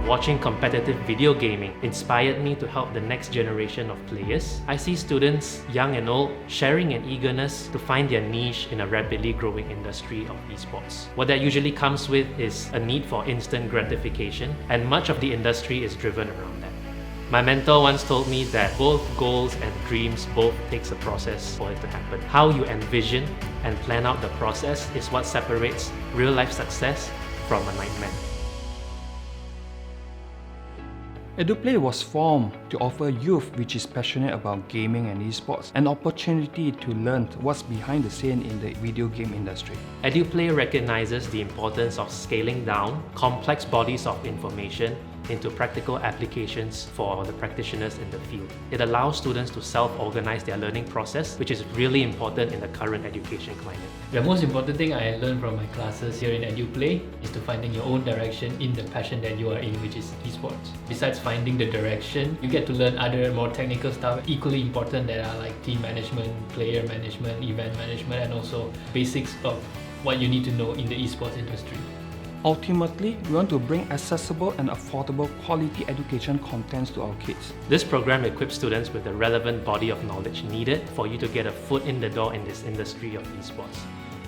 watching competitive video gaming inspired me to help the next generation of players, I see students, young and old, sharing an eagerness to find their niche in a rapidly growing industry of esports. What that usually comes with is a need for instant gratification, and much of the industry is driven around that. My mentor once told me that both goals and dreams both takes a process for it to happen. How you envision and plan out the process is what separates real-life success from a nightmare. EduPlay was formed to offer youth which is passionate about gaming and esports an opportunity to learn what's behind the scene in the video game industry. EduPlay recognizes the importance of scaling down complex bodies of information into practical applications for the practitioners in the field. It allows students to self-organize their learning process, which is really important in the current education climate. The most important thing I learned from my classes here in EduPlay is to finding your own direction in the passion that you are in, which is esports. Besides finding the direction, you get to learn other more technical stuff equally important that are like team management, player management, event management, and also basics of what you need to know in the esports industry. Ultimately, we want to bring accessible and affordable quality education contents to our kids. This program equips students with the relevant body of knowledge needed for you to get a foot in the door in this industry of esports.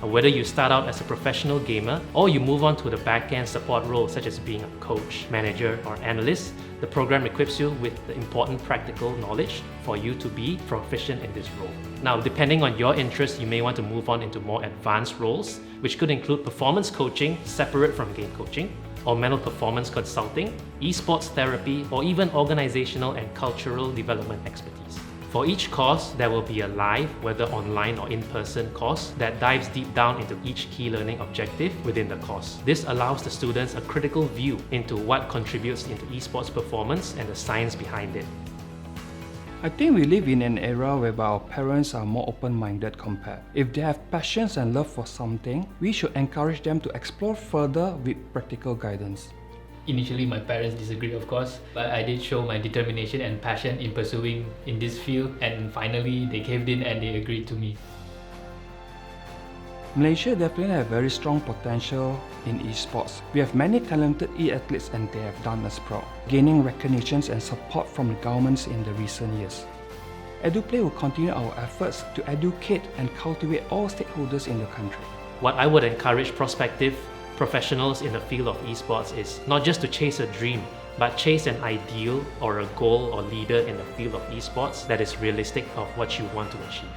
And whether you start out as a professional gamer or you move on to the back-end support role such as being a coach, manager, or analyst, the program equips you with the important practical knowledge for you to be proficient in this role. Now, depending on your interests, you may want to move on into more advanced roles, which could include performance coaching separate from game coaching, or mental performance consulting, esports therapy, or even organizational and cultural development expertise. For each course, there will be a live, whether online or in-person course that dives deep down into each key learning objective within the course. This allows the students a critical view into what contributes into esports performance and the science behind it. I think we live in an era whereby our parents are more open-minded compared. If they have passions and love for something, we should encourage them to explore further with practical guidance. Initially, my parents disagreed, of course, but I did show my determination and passion in pursuing in this field, and finally they caved in and they agreed to me. Malaysia definitely have very strong potential in esports. We have many talented e-athletes and they have done us proud, gaining recognitions and support from the governments in the recent years. EduPlay will continue our efforts to educate and cultivate all stakeholders in the country. What I would encourage prospective professionals in the field of esports is not just to chase a dream, but chase an ideal or a goal or leader in the field of esports that is realistic of what you want to achieve.